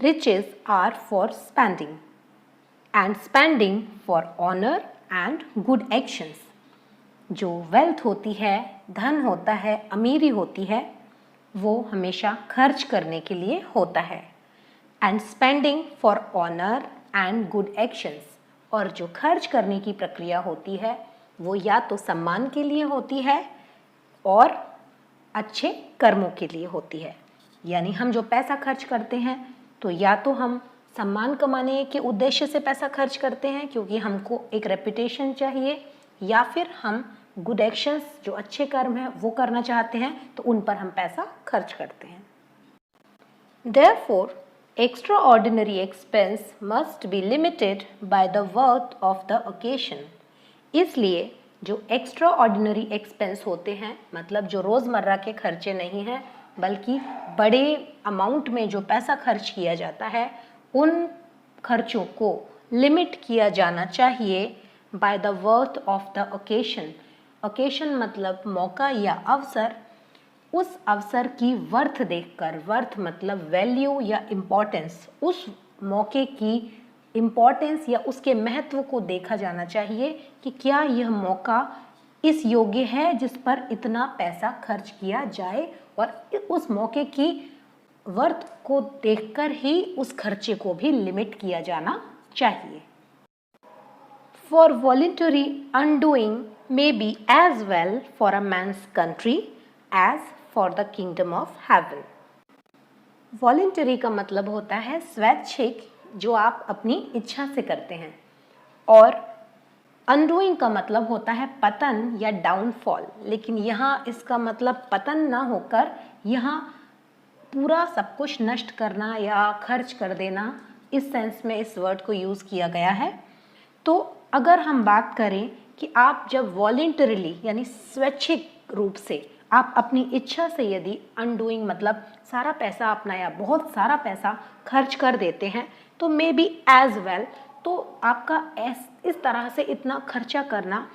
riches are for spending and spending for honor and good actions. जो wealth होती है, धन होता है, अमीरी होती है, वो हमेशा खर्च करने के लिए होता है. And spending for honour and good actions, और जो खर्च करने की प्रक्रिया होती है वो या तो सम्मान के लिए होती है और अच्छे कर्मों के लिए होती है. यानी हम जो पैसा खर्च करते हैं तो या तो हम सम्मान कमाने के उद्देश्य से पैसा खर्च करते हैं क्योंकि हमको एक रेपुटेशन चाहिए, या फिर हम गुड एक्शंस जो अच्छे कर्म हैं वो करना चाहते हैं तो उन पर हम पैसा खर्च करते हैं. Therefore, extraordinary expense must be limited by the worth of the occasion. इसलिए जो एक्स्ट्राऑर्डिनरी एक्सपेंस होते हैं, मतलब जो रोज़मर्रा के खर्चे नहीं हैं बल्कि बड़े अमाउंट में जो पैसा खर्च किया जाता है, उन खर्चों को लिमिट किया जाना चाहिए by the worth of the occasion. Occasion मतलब मौका या अवसर. उस अवसर की वर्थ देखकर, वर्थ मतलब वैल्यू या इम्पोर्टेंस, उस मौके की इम्पोर्टेंस या उसके महत्व को देखा जाना चाहिए कि क्या यह मौका इस योग्य है जिस पर इतना पैसा खर्च किया जाए, और उस मौके की वर्थ को देखकर ही उस खर्चे को भी लिमिट किया जाना चाहिए. For voluntary undoing may be as well for a man's country as for the kingdom of heaven. Voluntary का मतलब होता है स्वैच्छिक, जो आप अपनी इच्छा से करते हैं, और undoing का मतलब होता है पतन या डाउनफॉल. लेकिन यहाँ इसका मतलब पतन ना होकर यहाँ पूरा सब कुछ नष्ट करना या खर्च कर देना, इस सेंस में इस वर्ड को यूज़ किया गया है. तो अगर हम बात करें कि आप जब वॉलेंटरीली यानी स्वैच्छिक रूप से आप अपनी इच्छा से यदि अनडूइंग मतलब सारा पैसा अपना या बहुत सारा पैसा खर्च कर देते हैं तो मे बी एज वेल, तो आपका इस तरह से इतना खर्चा करना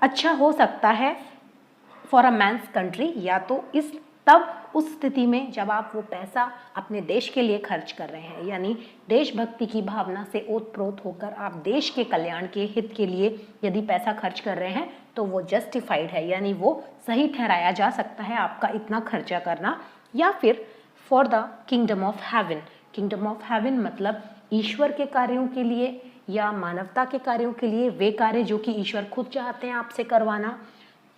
अच्छा हो सकता है फॉर अ मैन्स कंट्री, या तो तब उस स्थिति में जब आप वो पैसा अपने देश के लिए खर्च कर रहे हैं, यानी देशभक्ति की भावना से ओतप्रोत होकर आप देश के कल्याण के हित के लिए यदि पैसा खर्च कर रहे हैं तो वो जस्टिफाइड है, यानी वो सही ठहराया जा सकता है आपका इतना खर्चा करना. या फिर for the kingdom of haven. Kingdom of haven मतलब ईश्वर के कार्यों के लिए या मानवता के कार्यों के लिए, वे कार्य जो कि ईश्वर खुद चाहते हैं आपसे करवाना.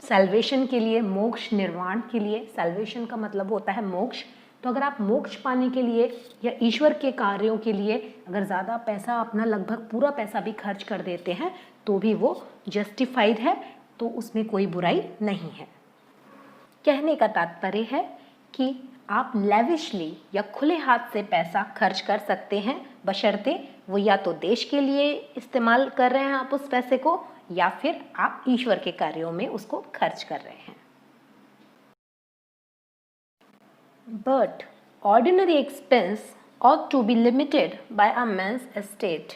सैल्वेशन के लिए, मोक्ष निर्वाण के लिए. सैल्वेशन का मतलब होता है मोक्ष. तो अगर आप मोक्ष पाने के लिए या ईश्वर के कार्यों के लिए अगर ज़्यादा पैसा, अपना लगभग पूरा पैसा भी खर्च कर देते हैं तो भी वो जस्टिफाइड है, तो उसमें कोई बुराई नहीं है. कहने का तात्पर्य है कि आप लेविशली या खुले हाथ से पैसा खर्च कर सकते हैं, बशर्ते वो या तो देश के लिए इस्तेमाल कर रहे हैं आप उस पैसे को, या फिर आप ईश्वर के कार्यों में उसको खर्च कर रहे हैं. But ordinary expense ought to be limited by a man's estate.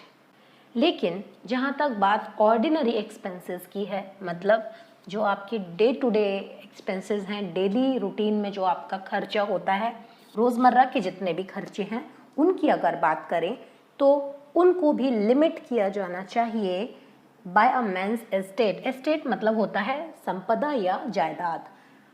लेकिन जहाँ तक बात ऑर्डिनरी एक्सपेंसेस की है, मतलब जो आपके डे टू डे एक्सपेंसेस हैं, डेली रूटीन में जो आपका खर्चा होता है, रोज़मर्रा के जितने भी खर्चे हैं, उनकी अगर बात करें तो उनको भी लिमिट किया जाना चाहिए बाय अ मैन्स एस्टेट. एस्टेट मतलब होता है संपदा या जायदाद.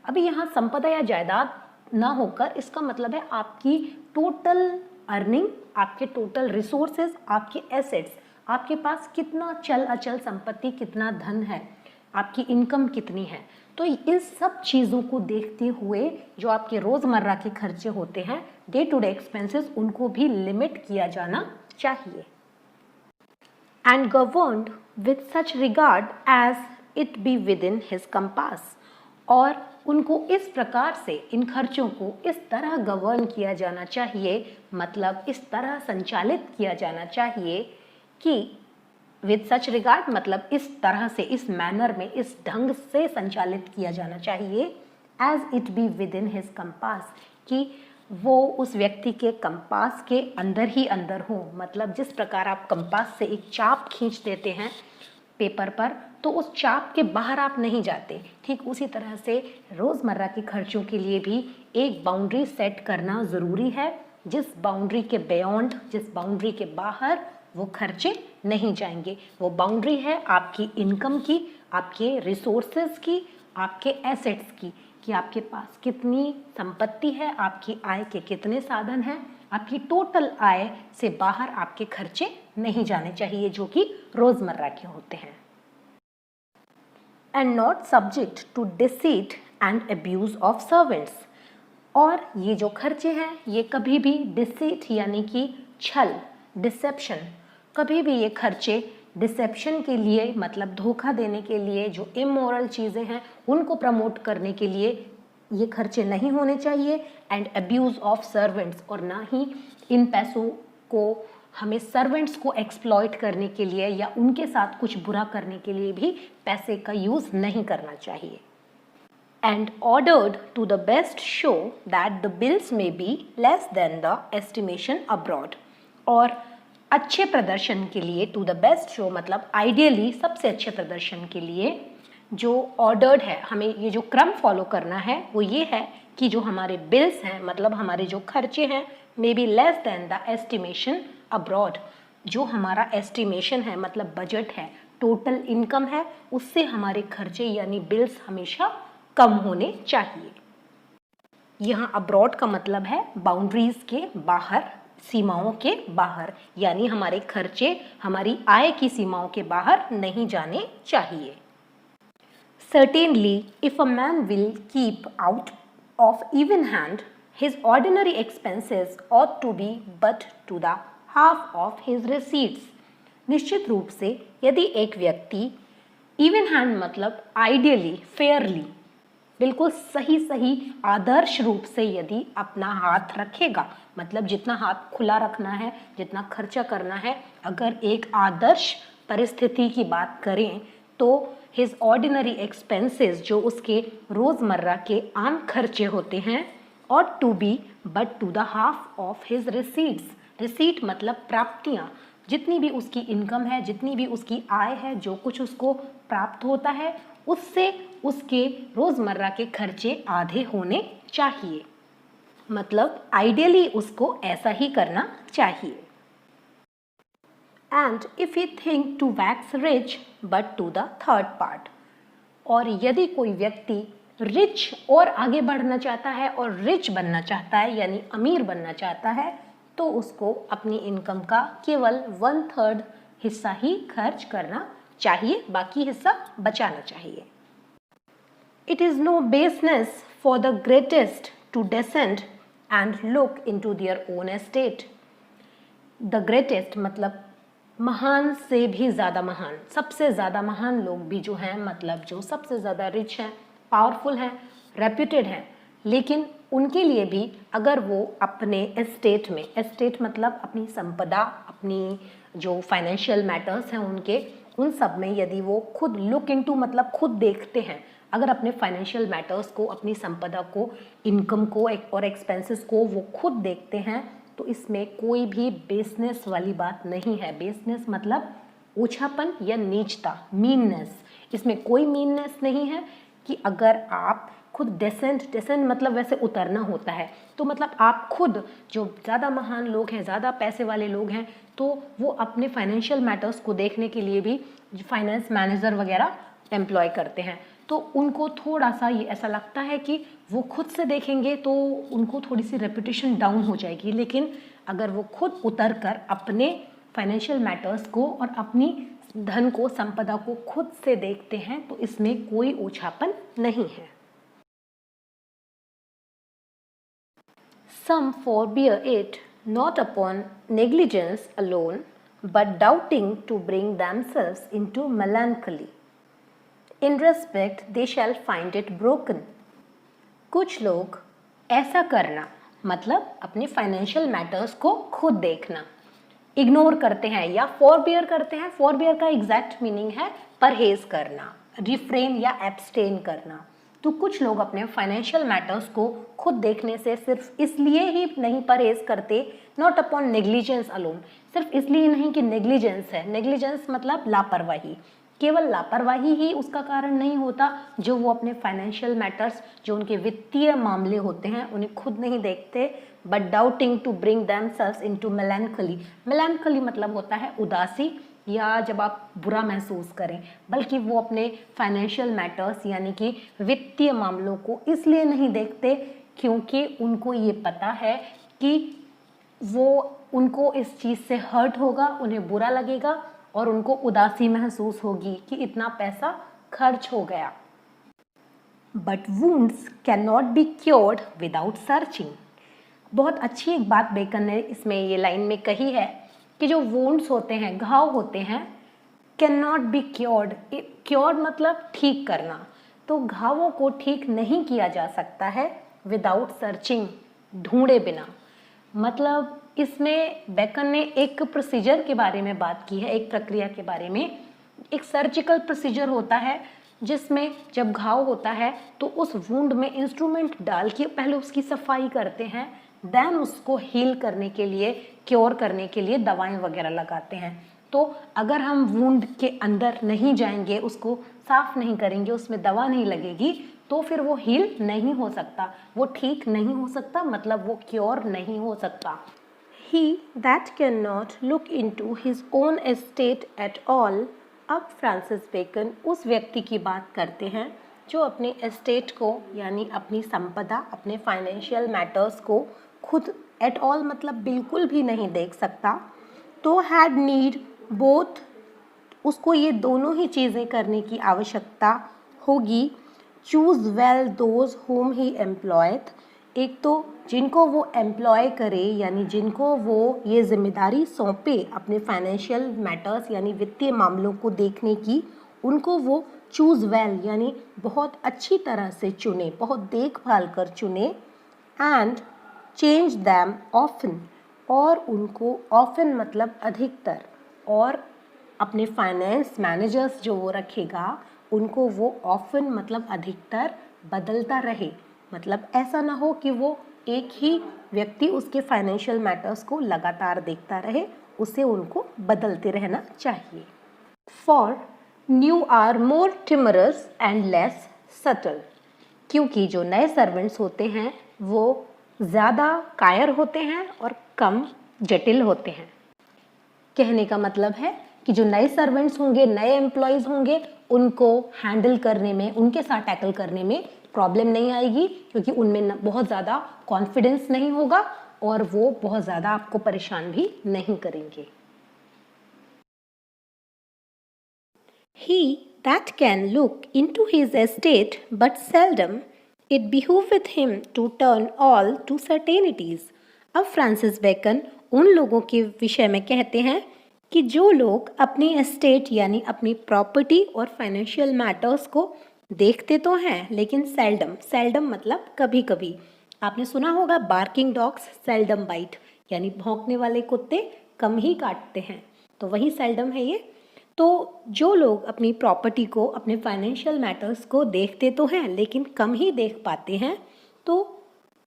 अभी यहाँ संपदा या जायदाद ना होकर इसका मतलब है आपकी टोटल अर्निंग, आपके टोटल रिसोर्सेज, आपके एसेट्स, आपके पास कितना चल अचल संपत्ति, कितना धन है, आपकी इनकम कितनी है. तो इन सब चीज़ों को देखते हुए जो आपके रोज़मर्रा के खर्चे होते हैं, डे टू डे एक्सपेंसेस, उनको भी लिमिट किया जाना चाहिए. And governed with such regard as it be within his compass. और उनको इस प्रकार से, इन खर्चों को इस तरह गवर्न किया जाना चाहिए, मतलब इस तरह संचालित किया जाना चाहिए कि विद सच रिगार्ड मतलब इस तरह से, इस मैनर में, इस ढंग से संचालित किया जाना चाहिए as it be within his compass, कि वो उस व्यक्ति के कंपास के अंदर ही अंदर हो. मतलब जिस प्रकार आप कंपास से एक चाप खींच देते हैं पेपर पर, तो उस चाप के बाहर आप नहीं जाते, ठीक उसी तरह से रोज़मर्रा के खर्चों के लिए भी एक बाउंड्री सेट करना ज़रूरी है जिस बाउंड्री के बियॉन्ड, जिस बाउंड्री के बाहर वो खर्चे नहीं जाएंगे। वो बाउंड्री है आपकी इनकम की, आपके रिसोर्सेज की, आपके एसेट्स की, कि आपके पास कितनी संपत्ति है, आपकी आय के कितने साधन हैं। आपकी टोटल आय से बाहर आपके खर्चे नहीं जाने चाहिए जो कि रोजमर्रा के होते हैं। And not subject to deceit and abuse of servants. और ये जो खर्चे हैं ये कभी भी डिसीट यानी कि छल, डिसेप्शन, कभी भी ये खर्चे डिसेप्शन के लिए मतलब धोखा देने के लिए, जो इमोरल चीज़ें हैं उनको प्रमोट करने के लिए ये खर्चे नहीं होने चाहिए। एंड अब्यूज़ ऑफ सर्वेंट्स, और ना ही इन पैसों को हमें सर्वेंट्स को एक्सप्लॉइट करने के लिए या उनके साथ कुछ बुरा करने के लिए भी पैसे का यूज़ नहीं करना चाहिए। And ordered to the best show that the bills may be less than the estimation abroad। और अच्छे प्रदर्शन के लिए, टू द बेस्ट शो मतलब आइडियली सबसे अच्छे प्रदर्शन के लिए जो ऑर्डर्ड है, हमें ये जो क्रम फॉलो करना है वो ये है कि जो हमारे बिल्स हैं मतलब हमारे जो खर्चे हैं may be less than the estimation abroad. जो हमारा एस्टिमेशन है मतलब बजट है, टोटल इनकम है, उससे हमारे खर्चे यानी बिल्स हमेशा कम होने चाहिए। यहाँ अब्रॉड का मतलब है बाउंड्रीज के बाहर, सीमाओं के बाहर, यानी हमारे खर्चे हमारी आय की सीमाओं के बाहर नहीं जाने चाहिए। Certainly, if a man will keep out of even hand, his ordinary expenses ought to be but to the half of his receipts। निश्चित रूप से यदि एक व्यक्ति इवन हैंड मतलब आइडियली, फेयरली, बिल्कुल सही सही आदर्श रूप से यदि अपना हाथ रखेगा, मतलब जितना हाथ खुला रखना है, जितना खर्चा करना है, अगर एक आदर्श परिस्थिति की बात करें तो हिज ऑर्डिनरी एक्सपेंसेस, जो उसके रोज़मर्रा के आम खर्चे होते हैं, और to be but to the half of his receipts. Receipt मतलब प्राप्तियाँ, जितनी भी उसकी इनकम है, जितनी भी उसकी आय है, जो कुछ उसको प्राप्त होता है उससे उसके रोज़मर्रा के खर्चे आधे होने चाहिए। मतलब आइडियली उसको ऐसा ही करना चाहिए। And if he think to wax rich but to the third part. और यदि कोई व्यक्ति रिच और आगे बढ़ना चाहता है और रिच बनना चाहता है यानी अमीर बनना चाहता है, तो उसको अपनी इनकम का केवल 1/3 हिस्सा ही खर्च करना चाहिए, बाकी हिस्सा बचाना चाहिए। It is no baseness for the greatest to descend and look into their own estate। The greatest मतलब महान से भी ज़्यादा महान, सबसे ज़्यादा महान लोग भी जो हैं, मतलब जो सबसे ज़्यादा रिच हैं, पावरफुल हैं, रेप्यूटेड हैं, लेकिन उनके लिए भी अगर वो अपने एस्टेट में, एस्टेट मतलब अपनी संपदा, अपनी जो फाइनेंशियल मैटर्स हैं उनके, उन सब में यदि वो खुद लुक इनटू मतलब खुद देखते हैं, अगर अपने फाइनेंशियल मैटर्स को, अपनी संपदा को, इनकम को और एक्सपेंसेस को वो खुद देखते हैं, तो इसमें कोई भी बेसनेस वाली बात नहीं है। बेसनेस मतलब ओछापन या नीचता, मीननेस, इसमें कोई मीननेस नहीं है। कि अगर आप खुद डेसेंट मतलब वैसे उतरना होता है, तो मतलब आप खुद जो ज़्यादा महान लोग हैं, ज़्यादा पैसे वाले लोग हैं, तो वो अपने फाइनेंशियल मैटर्स को देखने के लिए भी फाइनेंस मैनेजर वगैरह एम्प्लॉय करते हैं। तो उनको थोड़ा सा ये ऐसा लगता है कि वो खुद से देखेंगे तो उनको थोड़ी सी रेपुटेशन डाउन हो जाएगी, लेकिन अगर वो खुद उतर कर अपने फाइनेंशियल मैटर्स को और अपनी धन को, संपदा को खुद से देखते हैं, तो इसमें कोई ओछापन नहीं है। Some forbear it not upon negligence alone, but doubting to bring themselves into melancholy। In respect they shall find it broken। कुछ लोग ऐसा करना मतलब अपने फाइनेंशियल मैटर्स को खुद देखना इग्नोर करते हैं या फॉरबियर करते हैं। फॉरबियर का एग्जैक्ट मीनिंग है परहेज करना, रिफ्रेन या एब्सटेन करना। तो कुछ लोग अपने फाइनेंशियल मैटर्स को खुद देखने से सिर्फ इसलिए ही नहीं परहेज करते, नॉट अपॉन नेग्लिजेंस अलोन, सिर्फ इसलिए नहीं कि नेग्लिजेंस है। नेग्लिजेंस मतलब लापरवाही, केवल लापरवाही ही उसका कारण नहीं होता जो वो अपने फाइनेंशियल मैटर्स, जो उनके वित्तीय मामले होते हैं, उन्हें खुद नहीं देखते, but doubting to bring themselves into melancholy. melancholy मतलब होता है उदासी या जब आप बुरा महसूस करें, बल्कि वो अपने फाइनेंशियल मैटर्स यानी कि वित्तीय मामलों को इसलिए नहीं देखते क्योंकि उनको ये पता है कि वो उनको इस चीज़ से हर्ट होगा, उन्हें बुरा लगेगा और उनको उदासी महसूस होगी कि इतना पैसा खर्च हो गया। But wounds can not be cured without searching. बहुत अच्छी एक बात बेकन ने इसमें ये लाइन में कही है कि जो वुंड्स होते हैं, घाव होते हैं, can not be cured. Cured मतलब ठीक करना, तो घावों को ठीक नहीं किया जा सकता है विदाउट सर्चिंग, ढूंढे बिना। मतलब इसमें बेकन ने एक प्रोसीजर के बारे में बात की है, एक प्रक्रिया के बारे में। एक सर्जिकल प्रोसीजर होता है जिसमें जब घाव होता है तो उस वुंड में इंस्ट्रूमेंट डाल के पहले उसकी सफाई करते हैं, देन उसको हील करने के लिए, क्योर करने के लिए दवाएं वगैरह लगाते हैं। तो अगर हम वुंड के अंदर नहीं जाएंगे, उसको साफ नहीं करेंगे, उसमें दवा नहीं लगेगी, तो फिर वो हील नहीं हो सकता, वो ठीक नहीं हो सकता, मतलब वो क्योर नहीं हो सकता। He that cannot look into his own estate at all। अब फ्रांसिस बेकन उस व्यक्ति की बात करते हैं जो अपने एस्टेट को यानी अपनी संपदा, अपने फाइनेंशियल मैटर्स को खुद एट ऑल मतलब बिल्कुल भी नहीं देख सकता, तो हैड नीड बोथ, उसको ये दोनों ही चीज़ें करने की आवश्यकता होगी। Choose well those home he employed, एक तो जिनको वो एम्प्लॉय करे यानी जिनको वो ये जिम्मेदारी सौंपे अपने फाइनेंशियल मैटर्स यानी वित्तीय मामलों को देखने की, उनको वो चूज़ वेल यानी बहुत अच्छी तरह से चुने, बहुत देखभाल कर चुने। एंड चेंज दैम ऑफन, और उनको ऑफन मतलब अधिकतर, और अपने फाइनेंस मैनेजर्स जो वो रखेगा उनको वो ऑफन मतलब अधिकतर बदलता रहे। मतलब ऐसा ना हो कि वो एक ही व्यक्ति उसके फाइनेंशियल मैटर्स को लगातार देखता रहे, उसे उनको बदलते रहना चाहिए। For new are more timorous and less subtle, क्योंकि जो नए सर्वेंट्स होते हैं वो ज़्यादा कायर होते हैं और कम जटिल होते हैं। कहने का मतलब है कि जो नए सर्वेंट्स होंगे, नए एम्प्लॉयज़ होंगे, उनको हैंडल करने में, उनके साथ टैकल करने में प्रॉब्लम नहीं आएगी, क्योंकि उनमें बहुत ज़्यादा कॉन्फिडेंस नहीं होगा और वो बहुत ज़्यादा आपको परेशान भी नहीं करेंगे। He that can look into his estate but seldom, it behoveth him to turn all to certainties। अब फ्रांसिस बेकन उन लोगों के विषय में कहते हैं कि जो लोग अपनी एस्टेट यानी अपनी प्रॉपर्टी और फाइनेंशियल मैटर्स को देखते तो हैं लेकिन सेल्डम, सेल्डम मतलब कभी कभी। आपने सुना होगा बार्किंग डॉग्स सेल्डम बाइट, यानी भौंकने वाले कुत्ते कम ही काटते हैं, तो वही सेल्डम है ये। तो जो लोग अपनी प्रॉपर्टी को, अपने फाइनेंशियल मैटर्स को देखते तो हैं लेकिन कम ही देख पाते हैं, तो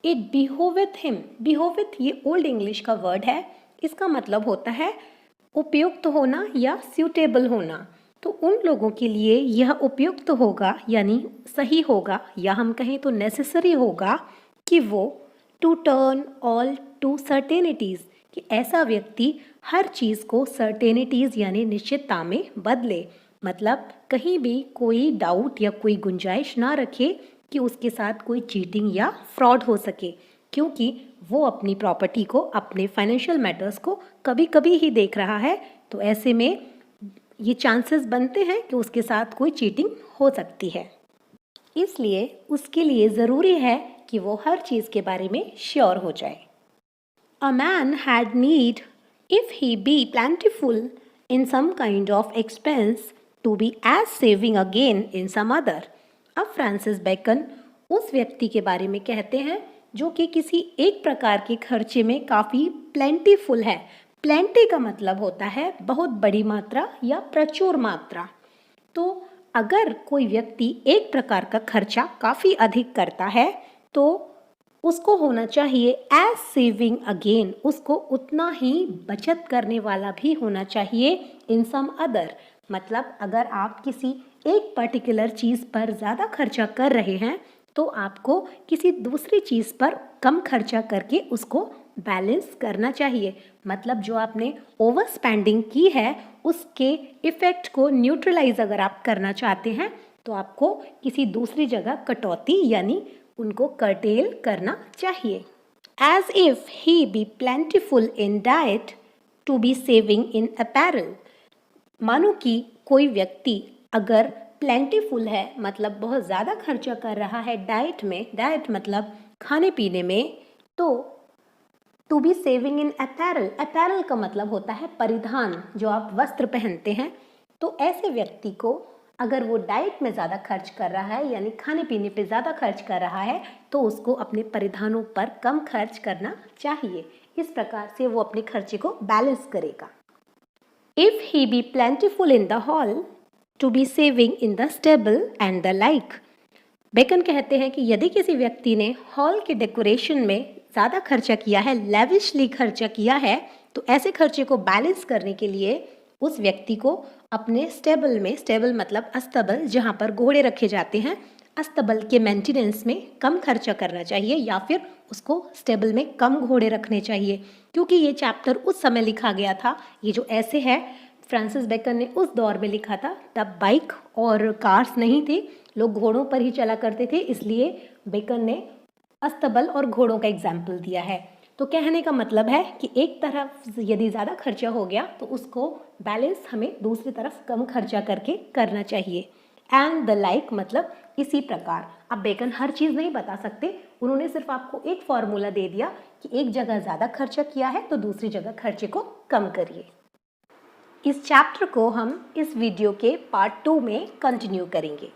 इट बिहोविथ हिम, बिहोविथ ये ओल्ड इंग्लिश का वर्ड है, इसका मतलब होता है उपयुक्त होना या सूटेबल होना। तो उन लोगों के लिए यह उपयुक्त होगा यानी सही होगा, या हम कहें तो नेसेसरी होगा कि वो टू टर्न ऑल टू सर्टेनिटीज़, कि ऐसा व्यक्ति हर चीज़ को सर्टेनिटीज़ यानी निश्चितता में बदले। मतलब कहीं भी कोई डाउट या कोई गुंजाइश ना रखे कि उसके साथ कोई चीटिंग या फ्रॉड हो सके, क्योंकि वो अपनी प्रॉपर्टी को, अपने फाइनेंशियल मैटर्स को कभी कभी ही देख रहा है, तो ऐसे में ये चांसेस बनते हैं कि उसके साथ कोई चीटिंग हो सकती है। इसलिए उसके लिए ज़रूरी है कि वो हर चीज़ के बारे में श्योर हो जाए। A man had need if he be plentiful in some kind of expense to be as saving again in some other. अब फ्रांसिस बेकन उस व्यक्ति के बारे में कहते हैं जो कि किसी एक प्रकार के खर्चे में काफ़ी प्लेंटीफुल है। प्लेंटी का मतलब होता है बहुत बड़ी मात्रा या प्रचुर मात्रा। तो अगर कोई व्यक्ति एक प्रकार का खर्चा काफ़ी अधिक करता है तो उसको होना चाहिए एज सेविंग अगेन, उसको उतना ही बचत करने वाला भी होना चाहिए इन सम अदर। मतलब अगर आप किसी एक पर्टिकुलर चीज़ पर ज़्यादा खर्चा कर रहे हैं तो आपको किसी दूसरी चीज़ पर कम खर्चा करके उसको बैलेंस करना चाहिए। मतलब जो आपने ओवर स्पेंडिंग की है उसके इफ़ेक्ट को न्यूट्रलाइज अगर आप करना चाहते हैं तो आपको किसी दूसरी जगह कटौती यानी उनको कर्टेल करना चाहिए। As if he be plentiful in diet to be saving in apparel। मानो कि कोई व्यक्ति अगर प्लेंटीफुल है मतलब बहुत ज़्यादा खर्चा कर रहा है डाइट में, डाइट मतलब खाने पीने में, तो to be saving in apparel, apparel का मतलब होता है परिधान, जो आप वस्त्र पहनते हैं। तो ऐसे व्यक्ति को अगर वो डाइट में ज़्यादा खर्च कर रहा है यानी खाने पीने पे ज़्यादा खर्च कर रहा है तो उसको अपने परिधानों पर कम खर्च करना चाहिए। इस प्रकार से वो अपने खर्चे को बैलेंस करेगा। If he be plentiful in the hall, to be saving in the stable and the like। Bacon कहते हैं कि यदि किसी व्यक्ति ने हॉल के डेकोरेशन में ज़्यादा खर्चा किया है, लेविशली खर्चा किया है, तो ऐसे खर्चे को बैलेंस करने के लिए उस व्यक्ति को अपने स्टेबल में, स्टेबल मतलब अस्तबल जहाँ पर घोड़े रखे जाते हैं, अस्तबल के मेंटेनेंस में कम खर्चा करना चाहिए या फिर उसको स्टेबल में कम घोड़े रखने चाहिए। क्योंकि ये चैप्टर उस समय लिखा गया था, ये जो ऐसे है फ्रांसिस बेकन ने उस दौर में लिखा था, तब बाइक और कार्स नहीं थे, लोग घोड़ों पर ही चला करते थे, इसलिए बेकन ने अस्तबल और घोड़ों का एग्जाम्पल दिया है। तो कहने का मतलब है कि एक तरफ यदि ज़्यादा खर्चा हो गया तो उसको बैलेंस हमें दूसरी तरफ कम खर्चा करके करना चाहिए। एंड द लाइक मतलब इसी प्रकार। अब बेकन हर चीज़ नहीं बता सकते, उन्होंने सिर्फ आपको एक फॉर्मूला दे दिया कि एक जगह ज़्यादा खर्चा किया है तो दूसरी जगह खर्चे को कम करिए। इस चैप्टर को हम इस वीडियो के पार्ट 2 में कंटिन्यू करेंगे।